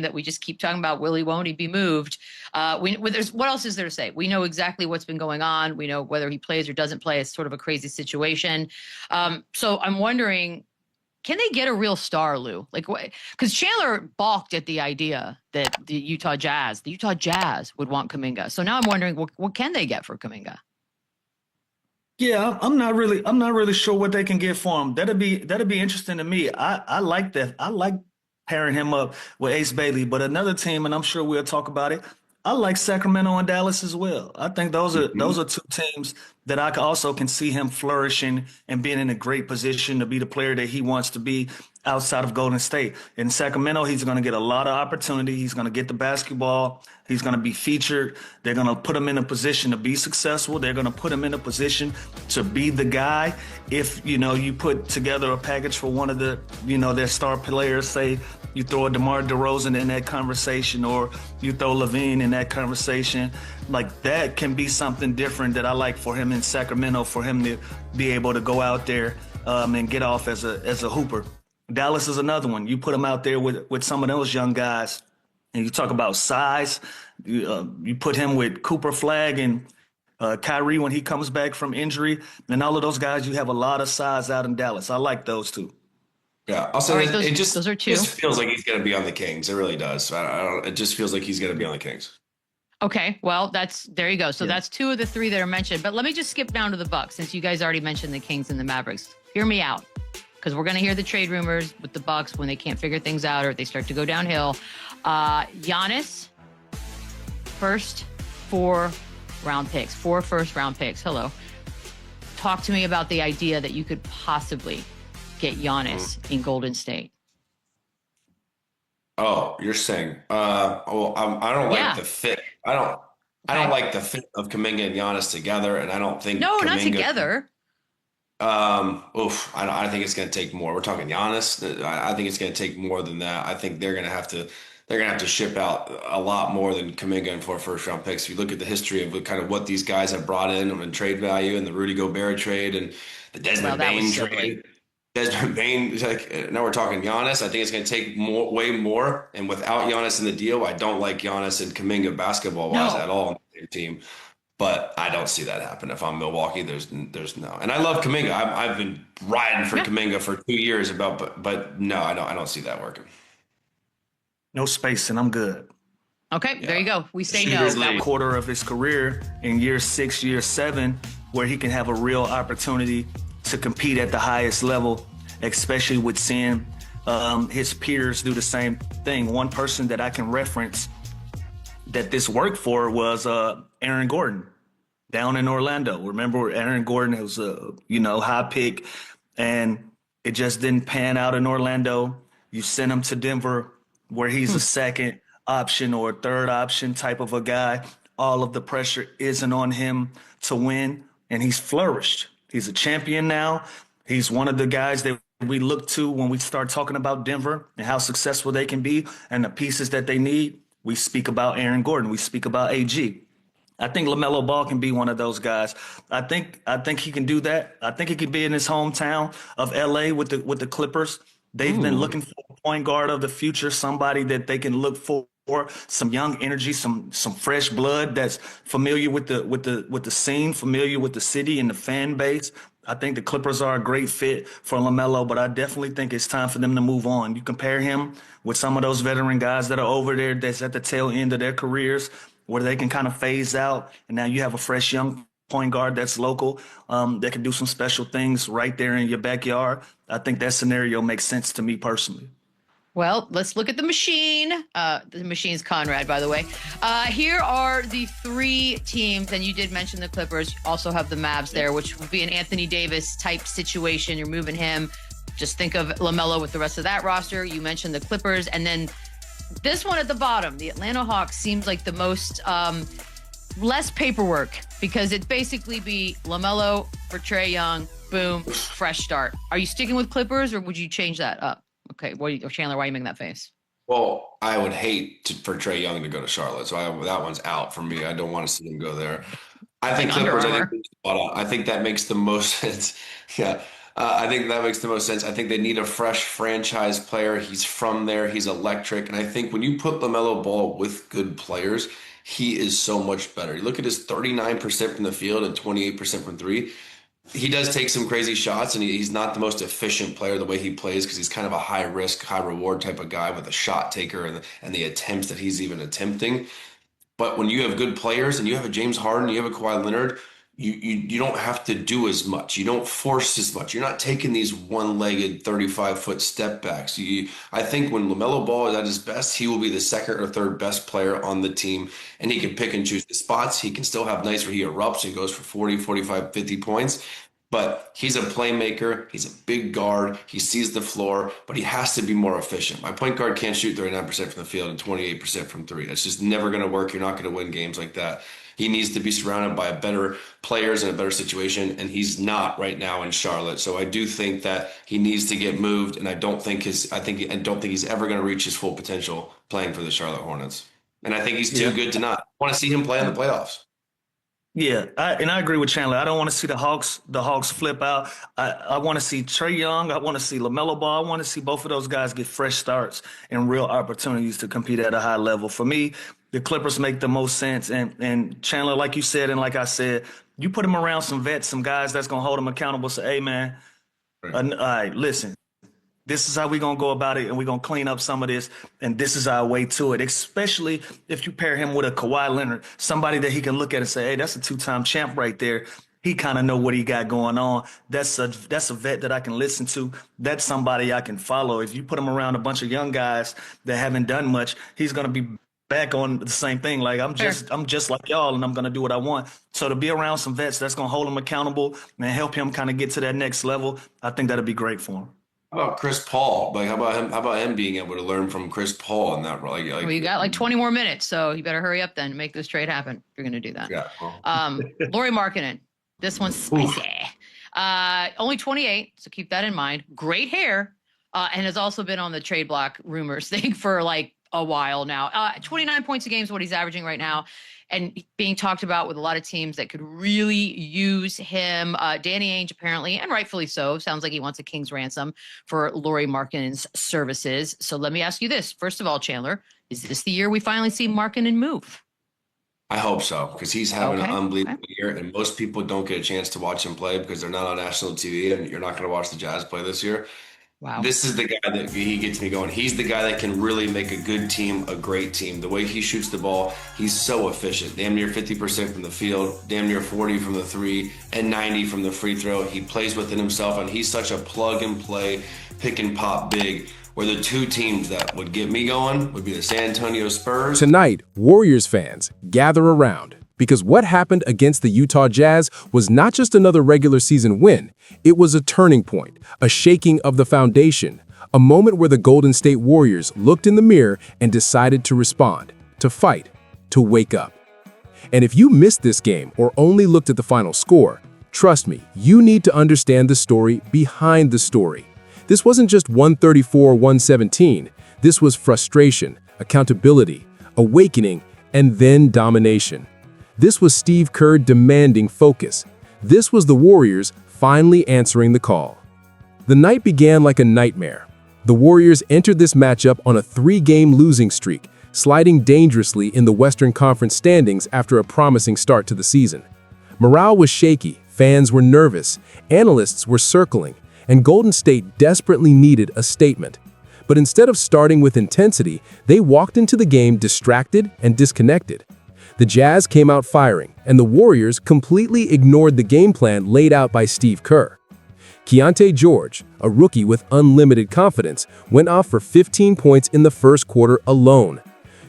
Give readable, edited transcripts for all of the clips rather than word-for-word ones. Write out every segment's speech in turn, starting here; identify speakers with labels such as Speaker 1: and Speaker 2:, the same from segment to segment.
Speaker 1: that we just keep talking about. Will he, won't he be moved? What else is there to say? We know exactly what's been going on. We know whether he plays or doesn't play. It's sort of a crazy situation. So I'm wondering, can they get a real star, Lou? Like, because Chandler balked at the idea that the Utah Jazz would want Kuminga. So now I'm wondering, what can they get for Kuminga?
Speaker 2: Yeah, I'm not really sure what they can get for him. That'd be interesting to me. I like that. I like pairing him up with Ace Bailey, but another team, and I'm sure we'll talk about it. I like Sacramento and Dallas as well. I think those are
Speaker 3: Mhm.
Speaker 2: those are two teams that also can see him flourishing and being in a great position to be the player that he wants to be outside of Golden State. In Sacramento, he's going to get a lot of opportunity. He's going to get the basketball. He's going to be featured. They're going to put him in a position to be successful. They're going to put him in a position to be the guy. If, you put together a package for one of their star players, say you throw a DeMar DeRozan in that conversation or you throw Levine in that conversation, like that can be something different that I like for him in Sacramento, for him to be able to go out there and get off as a hooper. Dallas is another one. You put him out there with some of those young guys, and you talk about size. You put him with Cooper Flag and Kyrie when he comes back from injury, and all of those guys. You have a lot of size out in Dallas. I like those two.
Speaker 3: Yeah, I'll
Speaker 1: All
Speaker 3: say
Speaker 1: right,
Speaker 3: it
Speaker 1: those are two.
Speaker 3: just feels like he's going to be on the Kings. It really does. I don't. It just feels like he's going to be on the Kings.
Speaker 1: Okay, well, there you go. So
Speaker 2: Yeah.
Speaker 1: that's two of the three that are mentioned. But let me just skip down to the Bucks, since you guys already mentioned the Kings and the Mavericks. Hear me out, because we're going to hear the trade rumors with the Bucks when they can't figure things out or they start to go downhill. Giannis, first four first round picks. Hello. Talk to me about the idea that you could possibly get Giannis in Golden State.
Speaker 3: Oh, you're saying? Well, I don't
Speaker 1: Yeah.
Speaker 3: like the fit. I don't like the fit of Kuminga and Giannis together, and I don't think
Speaker 1: No, not
Speaker 3: Kuminga.
Speaker 1: together.
Speaker 3: I think it's going to take more. We're talking Giannis. I think it's going to take more than that. I think they're going to have to ship out a lot more than Kuminga and for first round picks. If you look at the history of kind of what these guys have brought in trade value and the Rudy Gobert trade and the
Speaker 1: Well,
Speaker 3: Desmond
Speaker 1: that was
Speaker 3: Bain
Speaker 1: silly.
Speaker 3: trade. Desmond Bain, is like now we're talking Giannis. I think it's going to take way more. And without Giannis in the deal, I don't like Giannis and Kuminga basketball wise
Speaker 1: No.
Speaker 3: at all on the same team. But I don't see that happen. If I'm Milwaukee, there's no. And I love Kuminga. I've been riding for
Speaker 1: Yeah.
Speaker 3: Kuminga for 2 years but no, I don't see that working.
Speaker 2: No space, and I'm good.
Speaker 1: Okay, there you go. We say no.
Speaker 3: Shooters
Speaker 1: That
Speaker 3: league.
Speaker 2: Quarter of his career in year 6, year 7, where he can have a real opportunity to compete at the highest level, especially with seeing his peers do the same thing. One person that I can reference that this worked for was Aaron Gordon down in Orlando. Remember, Aaron Gordon was a high pick, and it just didn't pan out in Orlando. You send him to Denver, where he's a second option or a third option type of a guy. All of the pressure isn't on him to win, and he's flourished. He's a champion now. He's one of the guys that we look to when we start talking about Denver and how successful they can be and the pieces that they need. We speak about Aaron Gordon. We speak about AG. I think LaMelo Ball can be one of those guys. I think he can do that. I think he could be in his hometown of LA with the Clippers. They've been looking for a point guard of the future, somebody that they can look for, some young energy, some fresh blood that's familiar with the scene, familiar with the city and the fan base. I think the Clippers are a great fit for LaMelo, but I definitely think it's time for them to move on. You compare him with some of those veteran guys that are over there that's at the tail end of their careers, where they can kind of phase out, and now you have a fresh young point guard that's local, that can do some special things right there in your backyard. I think that scenario makes sense to me personally.
Speaker 1: Well, let's look at the machine. The machine's Conrad, by the way. Here are the three teams, and you did mention the Clippers. You also have the Mavs there, which would be an Anthony Davis type situation. You're moving him. Just think of LaMelo with the rest of that roster. You mentioned the Clippers, and then this one at the bottom, the Atlanta Hawks, seems like the most less paperwork, because it'd basically be LaMelo for Trae Young, boom, fresh start. Are you sticking with Clippers, or would you change that up? Okay, Chandler, why are you making that face?
Speaker 3: Well, I would hate for Trae Young to go to Charlotte, so that one's out for me. I don't want to see him go there. I think
Speaker 1: Like Under
Speaker 3: Clippers.
Speaker 1: Armour.
Speaker 3: I think that makes the most sense. Yeah, I think that makes the most sense. I think they need a fresh franchise player. He's from there. He's electric. And I think when you put LaMelo Ball with good players, he is so much better. You look at his 39% from the field and 28% from three. He does take some crazy shots, and he's not the most efficient player the way he plays because he's kind of a high risk, high reward type of guy with a shot taker and the attempts that he's even attempting. But when you have good players and you have a James Harden, you have a Kawhi Leonard, you don't have to do as much. You don't force as much. You're not taking these one-legged 35-foot step backs. I think when LaMelo Ball is at his best, he will be the second or third best player on the team, and he can pick and choose the spots. He can still have nights where he erupts and goes for 40, 45, 50 points. But he's a playmaker. He's a big guard. He sees the floor, but he has to be more efficient. My point guard can't shoot 39% from the field and 28% from three. That's just never going to work. You're not going to win games like that. He needs to be surrounded by better players in a better situation, and he's not right now in Charlotte. So I do think that he needs to get moved, and I don't think he's ever going to reach his full potential playing for the Charlotte Hornets. And I think he's too good to not. I want to see him play in the playoffs.
Speaker 2: Yeah, I agree with Chandler. I don't want to see the Hawks flip out. I want to see Trae Young. I want to see LaMelo Ball. I want to see both of those guys get fresh starts and real opportunities to compete at a high level. For me, the Clippers make the most sense. And Chandler, like you said, and like I said, you put them around some vets, some guys that's going to hold them accountable. Say, hey, man, all right, listen. This is how we're going to go about it, and we're going to clean up some of this, and this is our way to it, especially if you pair him with a Kawhi Leonard, somebody that he can look at and say, hey, that's a two-time champ right there. He kind of know what he got going on. That's a vet that I can listen to. That's somebody I can follow. If you put him around a bunch of young guys that haven't done much, he's going to be back on the same thing. Like, I'm just like y'all, and I'm going to do what I want. So to be around some vets that's going to hold him accountable and help him kind of get to that next level, I think that'd be great for him.
Speaker 3: How about Chris Paul? Like, how about him being able to learn from Chris Paul in that role?
Speaker 1: Well, you got like 20 more minutes, so you better hurry up then and make this trade happen if you're going to do that.
Speaker 3: Yeah.
Speaker 1: Lauri Markkanen, this one's spicy. Only 28, so keep that in mind. Great hair, and has also been on the trade block rumors thing for like a while now. 29 points a game is what he's averaging right now, and being talked about with a lot of teams that could really use him. Danny Ainge, apparently, and rightfully so, sounds like he wants a king's ransom for Lauri Markkanen's services. So let me ask you this. First of all, Chandler, is this the year we finally see Markkanen move?
Speaker 3: I hope so, because he's having an unbelievable year, and most people don't get a chance to watch him play because they're not on national TV, and you're not going to watch the Jazz play this year.
Speaker 1: Wow.
Speaker 3: This is the guy that he gets me going. He's the guy that can really make a good team a great team. The way he shoots the ball, he's so efficient. Damn near 50% from the field, damn near 40 from the three, and 90 from the free throw. He plays within himself, and he's such a plug-and-play, pick-and-pop big, where the two teams that would get me going would be the San Antonio Spurs.
Speaker 4: Tonight, Warriors fans, gather around. Because what happened against the Utah Jazz was not just another regular season win, it was a turning point, a shaking of the foundation, a moment where the Golden State Warriors looked in the mirror and decided to respond, to fight, to wake up. And if you missed this game or only looked at the final score, trust me, you need to understand the story behind the story. This wasn't just 134-117, this was frustration, accountability, awakening, and then domination. This was Steve Kerr demanding focus. This was the Warriors finally answering the call. The night began like a nightmare. The Warriors entered this matchup on a 3-game losing streak, sliding dangerously in the Western Conference standings after a promising start to the season. Morale was shaky, fans were nervous, analysts were circling, and Golden State desperately needed a statement. But instead of starting with intensity, they walked into the game distracted and disconnected. The Jazz came out firing, and the Warriors completely ignored the game plan laid out by Steve Kerr. Keyonte George, a rookie with unlimited confidence, went off for 15 points in the first quarter alone.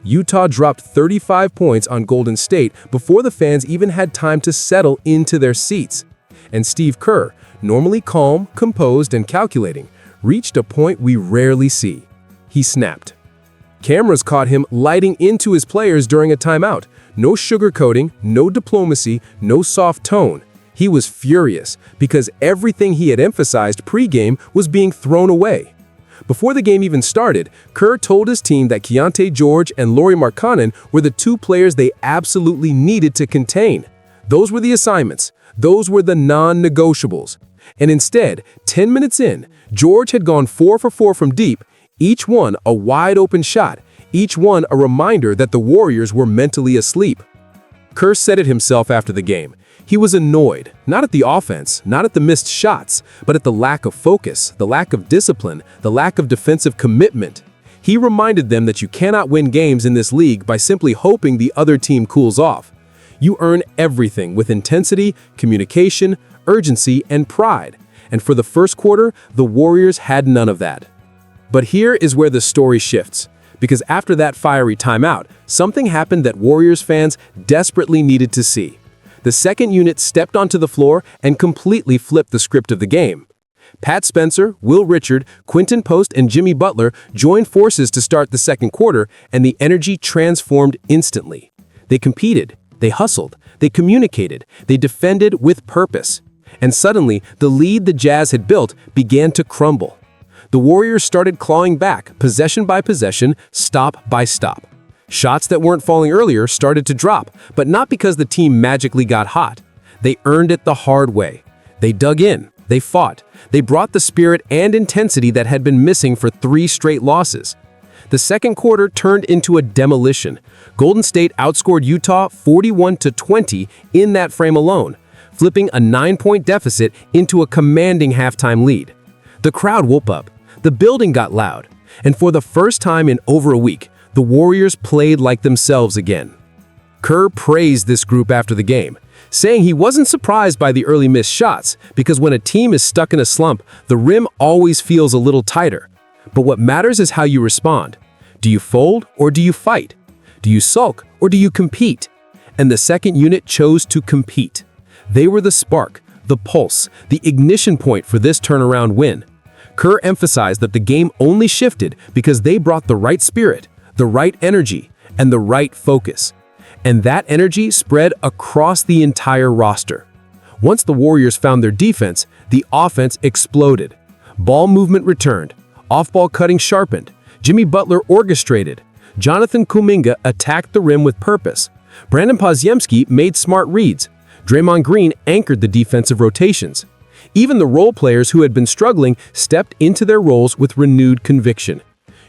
Speaker 4: Utah dropped 35 points on Golden State before the fans even had time to settle into their seats. And Steve Kerr, normally calm, composed, and calculating, reached a point we rarely see. He snapped. Cameras caught him lighting into his players during a timeout. No sugarcoating, no diplomacy, no soft tone. He was furious because everything he had emphasized pregame was being thrown away. Before the game even started, Kerr told his team that Keyonte George and Lauri Markkanen were the two players they absolutely needed to contain. Those were the assignments. Those were the non-negotiables. And instead, 10 minutes in, George had gone 4 for 4 from deep, each one a wide-open shot, each one a reminder that the Warriors were mentally asleep. Kerr said it himself after the game. He was annoyed, not at the offense, not at the missed shots, but at the lack of focus, the lack of discipline, the lack of defensive commitment. He reminded them that you cannot win games in this league by simply hoping the other team cools off. You earn everything with intensity, communication, urgency, and pride. And for the first quarter, the Warriors had none of that. But here is where the story shifts. Because after that fiery timeout, something happened that Warriors fans desperately needed to see. The second unit stepped onto the floor and completely flipped the script of the game. Pat Spencer, Will Richard, Quinton Post, and Jimmy Butler joined forces to start the second quarter, and the energy transformed instantly. They competed, they hustled, they communicated, they defended with purpose. And suddenly, the lead the Jazz had built began to crumble. The Warriors started clawing back, possession by possession, stop by stop. Shots that weren't falling earlier started to drop, but not because the team magically got hot. They earned it the hard way. They dug in, they fought, they brought the spirit and intensity that had been missing for 3 straight losses. The second quarter turned into a demolition. Golden State outscored Utah 41-20 in that frame alone, flipping a 9-point deficit into a commanding halftime lead. The crowd woke up. The building got loud, and for the first time in over a week, the Warriors played like themselves again. Kerr praised this group after the game, saying he wasn't surprised by the early missed shots because when a team is stuck in a slump, the rim always feels a little tighter. But what matters is how you respond. Do you fold or do you fight? Do you sulk or do you compete? And the second unit chose to compete. They were the spark, the pulse, the ignition point for this turnaround win. Kerr emphasized that the game only shifted because they brought the right spirit, the right energy, and the right focus. And that energy spread across the entire roster. Once the Warriors found their defense, the offense exploded. Ball movement returned. Off-ball cutting sharpened. Jimmy Butler orchestrated. Jonathan Kuminga attacked the rim with purpose. Brandon Podziemski made smart reads. Draymond Green anchored the defensive rotations. Even the role players who had been struggling stepped into their roles with renewed conviction.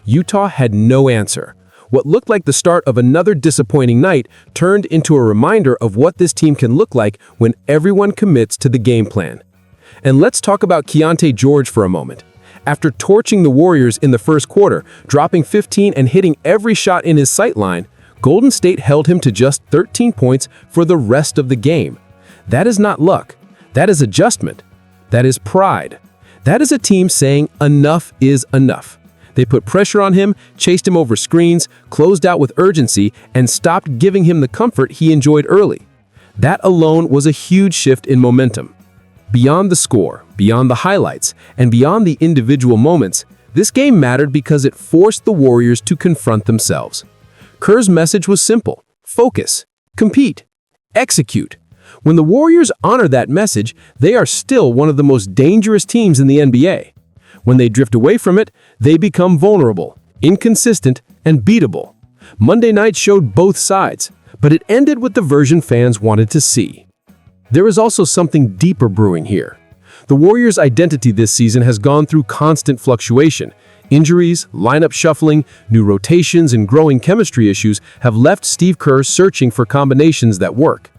Speaker 4: Utah had no answer. What looked like the start of another disappointing night turned into a reminder of what this team can look like when everyone commits to the game plan. And let's talk about Keyonte George for a moment. After torching the Warriors in the first quarter, dropping 15 and hitting every shot in his sightline, Golden State held him to just 13 points for the rest of the game. That is not luck. That is adjustment. That is pride. That is a team saying enough is enough. They put pressure on him, chased him over screens, closed out with urgency, and stopped giving him the comfort he enjoyed early. That alone was a huge shift in momentum. Beyond the score, beyond the highlights, and beyond the individual moments, this game mattered because it forced the Warriors to confront themselves. Kerr's message was simple: focus, compete, execute. When the Warriors honor that message, they are still one of the most dangerous teams in the NBA. When they drift away from it, they become vulnerable, inconsistent, and beatable. Monday night showed both sides, but it ended with the version fans wanted to see. There is also something deeper brewing here. The Warriors' identity this season has gone through constant fluctuation. Injuries, lineup shuffling, new rotations, and growing chemistry issues have left Steve Kerr searching for combinations that work.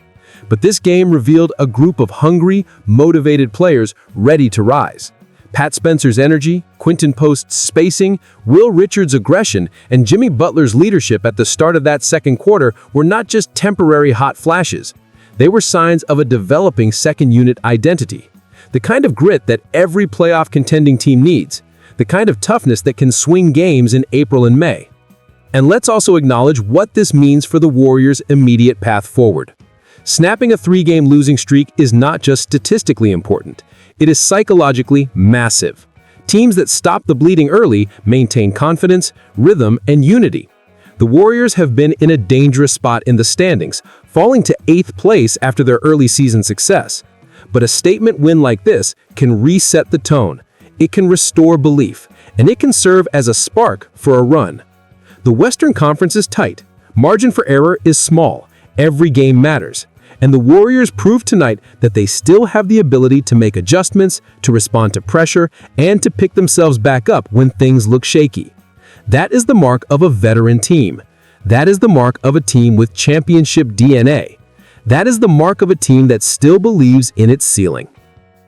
Speaker 4: But this game revealed a group of hungry, motivated players ready to rise. Pat Spencer's energy, Quinton Post's spacing, Will Richard's aggression, and Jimmy Butler's leadership at the start of that second quarter were not just temporary hot flashes. They were signs of a developing second-unit identity. The kind of grit that every playoff contending team needs. The kind of toughness that can swing games in April and May. And let's also acknowledge what this means for the Warriors' immediate path forward. Snapping a 3-game losing streak is not just statistically important. It is psychologically massive. Teams that stop the bleeding early maintain confidence, rhythm, and unity. The Warriors have been in a dangerous spot in the standings, falling to 8th place after their early season success. But a statement win like this can reset the tone. It can restore belief, and it can serve as a spark for a run. The Western Conference is tight. Margin for error is small. Every game matters. And the Warriors proved tonight that they still have the ability to make adjustments, to respond to pressure, and to pick themselves back up when things look shaky. That is the mark of a veteran team. That is the mark of a team with championship DNA. That is the mark of a team that still believes in its ceiling.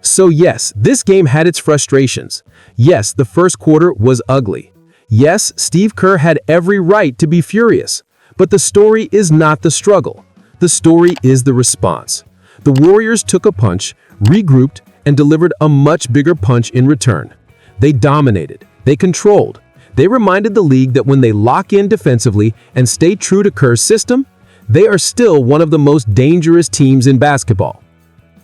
Speaker 4: So yes, this game had its frustrations. Yes, the first quarter was ugly. Yes, Steve Kerr had every right to be furious. But the story is not the struggle. The story is the response. The Warriors took a punch, regrouped, and delivered a much bigger punch in return. They dominated. They controlled. They reminded the league that when they lock in defensively and stay true to Kerr's system, they are still one of the most dangerous teams in basketball.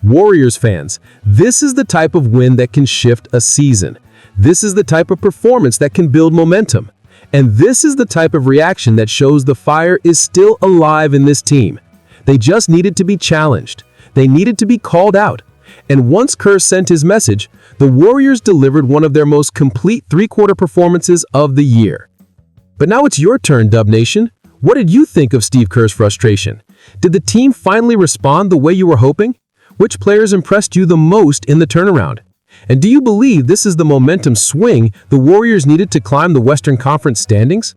Speaker 4: Warriors fans, this is the type of win that can shift a season. This is the type of performance that can build momentum. And this is the type of reaction that shows the fire is still alive in this team. They just needed to be challenged. They needed to be called out. And once Kerr sent his message, the Warriors delivered one of their most complete three-quarter performances of the year. But now it's your turn, Dub Nation. What did you think of Steve Kerr's frustration? Did the team finally respond the way you were hoping? Which players impressed you the most in the turnaround? And do you believe this is the momentum swing the Warriors needed to climb the Western Conference standings?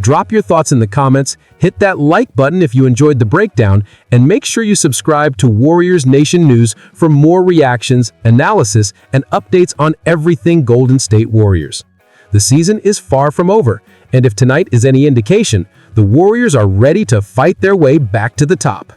Speaker 4: Drop your thoughts in the comments, hit that like button if you enjoyed the breakdown, and make sure you subscribe to Warriors Nation News for more reactions, analysis, and updates on everything Golden State Warriors. The season is far from over, and if tonight is any indication, the Warriors are ready to fight their way back to the top.